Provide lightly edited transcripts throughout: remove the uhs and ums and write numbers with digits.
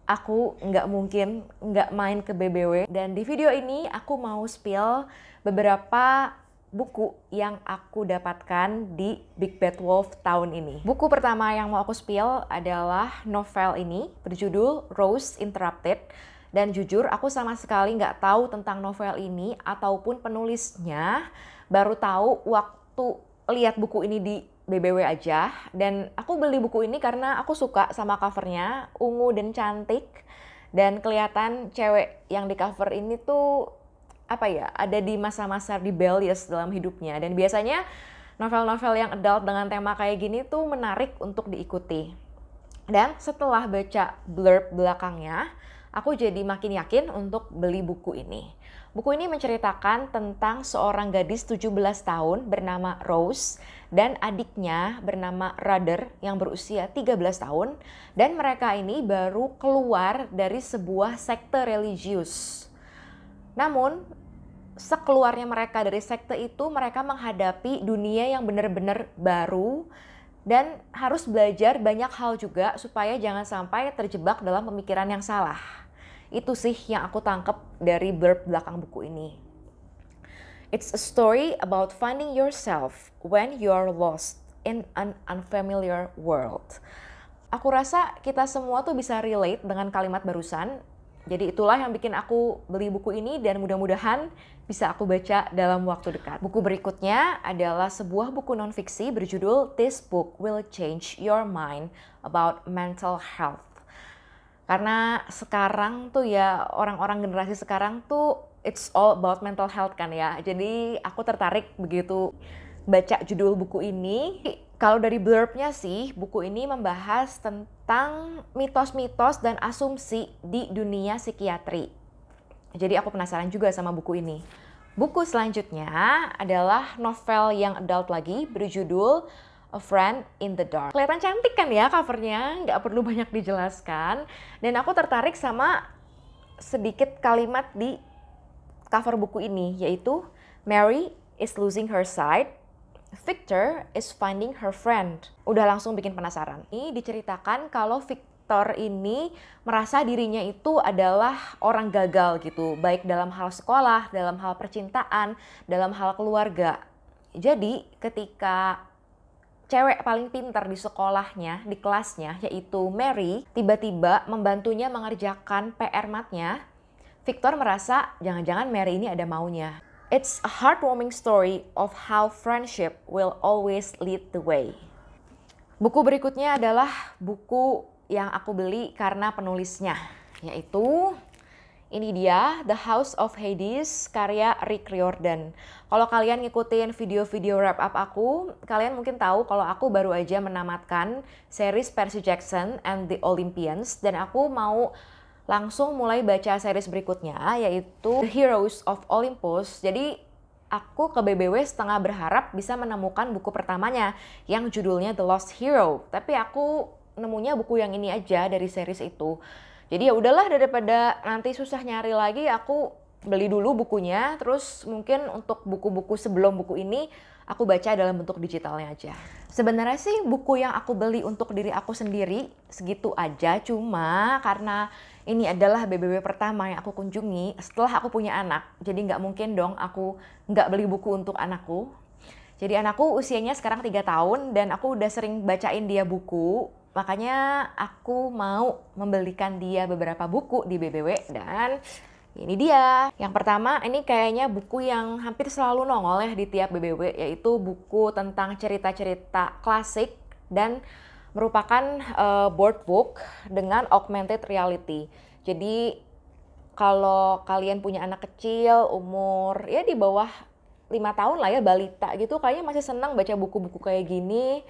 aku nggak mungkin nggak main ke BBW. Dan di video ini aku mau spill beberapa buku yang aku dapatkan di Big Bad Wolf tahun ini. Buku pertama yang mau aku spill adalah novel ini berjudul Rose Interrupted. Dan jujur aku sama sekali nggak tahu tentang novel ini ataupun penulisnya. Baru tahu waktu lihat buku ini di BBW aja. Dan aku beli buku ini karena aku suka sama covernya, ungu dan cantik. Dan kelihatan cewek yang di cover ini tuh apa ya, ada di masa-masa rebellious dalam hidupnya. Dan biasanya novel-novel yang adult dengan tema kayak gini tuh menarik untuk diikuti. Dan setelah baca blurb belakangnya, aku jadi makin yakin untuk beli buku ini. Buku ini menceritakan tentang seorang gadis 17 tahun bernama Rose dan adiknya bernama Rudder yang berusia 13 tahun. Dan mereka ini baru keluar dari sebuah sekte religius. Namun, sekeluarnya mereka dari sekte itu, mereka menghadapi dunia yang benar-benar baru dan harus belajar banyak hal juga supaya jangan sampai terjebak dalam pemikiran yang salah. Itu sih yang aku tangkep dari blurb belakang buku ini. It's a story about finding yourself when you're lost in an unfamiliar world. Aku rasa kita semua tuh bisa relate dengan kalimat barusan. Jadi itulah yang bikin aku beli buku ini dan mudah-mudahan bisa aku baca dalam waktu dekat. Buku berikutnya adalah sebuah buku non-fiksi berjudul This Book Will Change Your Mind About Mental Health. Karena sekarang tuh ya orang-orang generasi sekarang tuh it's all about mental health kan ya. Jadi aku tertarik begitu baca judul buku ini. Kalau dari blurbnya sih, buku ini membahas tentang mitos-mitos dan asumsi di dunia psikiatri. Jadi aku penasaran juga sama buku ini. Buku selanjutnya adalah novel yang adult lagi berjudul A Friend in the Dark. Kelihatan cantik kan ya covernya, nggak perlu banyak dijelaskan. Dan aku tertarik sama sedikit kalimat di cover buku ini, yaitu Mary is losing her sight, Victor is finding her friend. Udah langsung bikin penasaran. Ini diceritakan kalau Victor ini merasa dirinya itu adalah orang gagal gitu, baik dalam hal sekolah, dalam hal percintaan, dalam hal keluarga. Jadi ketika cewek paling pintar di sekolahnya, di kelasnya, yaitu Mary, tiba-tiba membantunya mengerjakan PR matnya, Victor merasa jangan-jangan Mary ini ada maunya. It's a heartwarming story of how friendship will always lead the way. Buku berikutnya adalah buku yang aku beli karena penulisnya, yaitu ini dia, The House of Hades, karya Rick Riordan. Kalau kalian ngikutin video-video wrap up aku, kalian mungkin tahu kalau aku baru aja menamatkan series Percy Jackson and the Olympians, dan aku mau langsung mulai baca series berikutnya, yaitu The Heroes of Olympus. Jadi aku ke BBW setengah berharap bisa menemukan buku pertamanya yang judulnya The Lost Hero. Tapi aku nemunya buku yang ini aja dari series itu. Jadi ya udahlah, daripada nanti susah nyari lagi, aku beli dulu bukunya. Terus mungkin untuk buku-buku sebelum buku ini aku baca dalam bentuk digitalnya aja. Sebenarnya sih buku yang aku beli untuk diri aku sendiri segitu aja, cuma karena ini adalah BBW pertama yang aku kunjungi setelah aku punya anak. Jadi nggak mungkin dong aku nggak beli buku untuk anakku. Jadi anakku usianya sekarang 3 tahun dan aku udah sering bacain dia buku. Makanya aku mau membelikan dia beberapa buku di BBW dan ini dia. Yang pertama, ini kayaknya buku yang hampir selalu nongol ya di tiap BBW, yaitu buku tentang cerita-cerita klasik dan merupakan board book dengan augmented reality. Jadi kalau kalian punya anak kecil umur ya di bawah 5 tahun lah ya, balita gitu, kayaknya masih senang baca buku-buku kayak gini.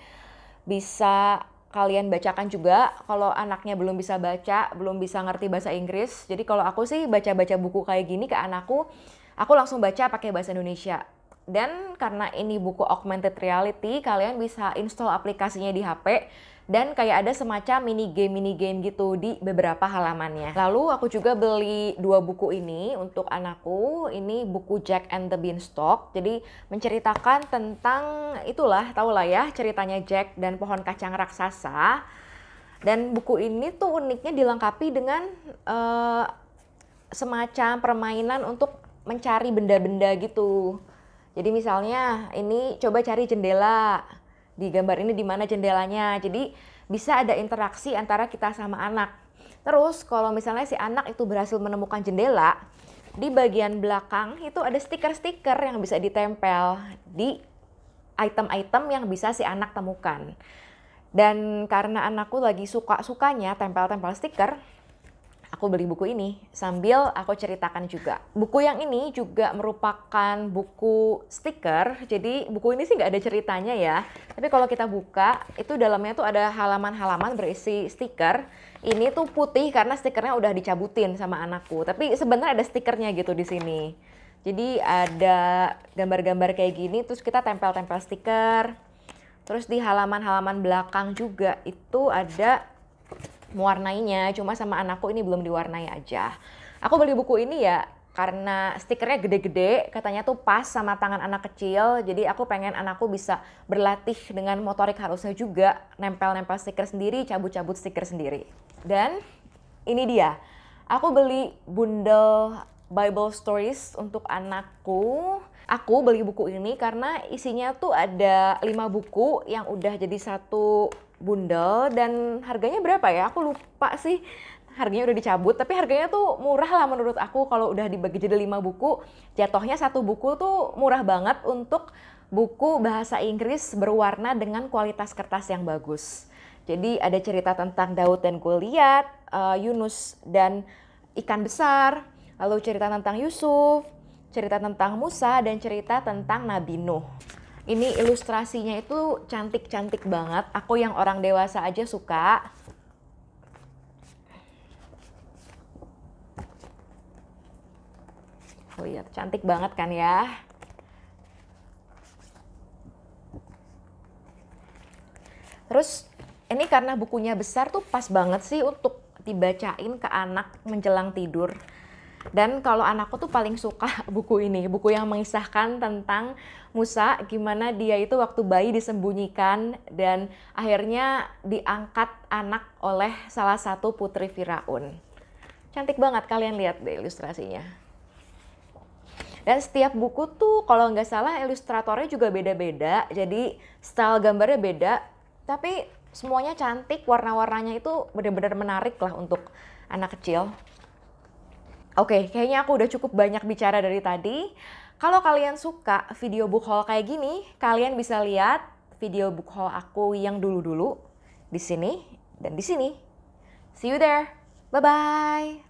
Bisa kalian bacakan juga kalau anaknya belum bisa baca, belum bisa ngerti bahasa Inggris. Jadi kalau aku sih baca-baca buku kayak gini ke anakku, aku langsung baca pakai bahasa Indonesia. Dan karena ini buku augmented reality, kalian bisa install aplikasinya di HP dan kayak ada semacam mini game gitu di beberapa halamannya. Lalu aku juga beli 2 buku ini untuk anakku. Ini buku Jack and the Beanstalk. Jadi menceritakan tentang itulah, tahulah ya ceritanya Jack dan pohon kacang raksasa. Dan buku ini tuh uniknya dilengkapi dengan semacam permainan untuk mencari benda-benda gitu. Jadi misalnya ini coba cari jendela. Di gambar ini di mana jendelanya. Jadi bisa ada interaksi antara kita sama anak. Terus kalau misalnya si anak itu berhasil menemukan jendela, di bagian belakang itu ada stiker-stiker yang bisa ditempel di item-item yang bisa si anak temukan. Dan karena anakku lagi suka-sukanya tempel-tempel stiker, aku beli buku ini sambil aku ceritakan juga. Buku yang ini juga merupakan buku stiker, jadi buku ini sih nggak ada ceritanya ya. Tapi kalau kita buka, itu dalamnya tuh ada halaman-halaman berisi stiker. Ini tuh putih karena stikernya udah dicabutin sama anakku. Tapi sebenarnya ada stikernya gitu di sini. Jadi ada gambar-gambar kayak gini, terus kita tempel-tempel stiker. Terus di halaman-halaman belakang juga itu ada mewarnainya, cuma sama anakku ini belum diwarnai aja. Aku beli buku ini ya karena stikernya gede-gede, katanya tuh pas sama tangan anak kecil, jadi aku pengen anakku bisa berlatih dengan motorik halusnya juga, nempel-nempel stiker sendiri, cabut-cabut stiker sendiri. Dan ini dia, aku beli bundle Bible Stories untuk anakku. Aku beli buku ini karena isinya tuh ada 5 buku yang udah jadi satu bundle dan harganya berapa ya? Aku lupa sih. Harganya udah dicabut, tapi harganya tuh murah lah menurut aku. Kalau udah dibagi jadi 5 buku, jatuhnya satu buku tuh murah banget untuk buku bahasa Inggris berwarna dengan kualitas kertas yang bagus. Jadi ada cerita tentang Daud dan Goliat, Yunus dan ikan besar, lalu cerita tentang Yusuf, cerita tentang Musa, dan cerita tentang Nabi Nuh. Ini ilustrasinya itu cantik-cantik banget. Aku yang orang dewasa aja suka. Oh iya, cantik banget kan ya. Terus ini karena bukunya besar tuh pas banget sih untuk dibacain ke anak menjelang tidur. Dan kalau anakku tuh paling suka buku ini, buku yang mengisahkan tentang Musa, gimana dia itu waktu bayi disembunyikan dan akhirnya diangkat anak oleh salah satu putri Firaun. Cantik banget, kalian lihat deh ilustrasinya. Dan setiap buku tuh kalau nggak salah ilustratornya juga beda-beda, jadi style gambarnya beda, tapi semuanya cantik, warna-warnanya itu benar-benar menarik lah untuk anak kecil. Oke, kayaknya aku udah cukup banyak bicara dari tadi. Kalau kalian suka video book haul kayak gini, kalian bisa lihat video book haul aku yang dulu-dulu di sini dan di sini. See you there. Bye-bye.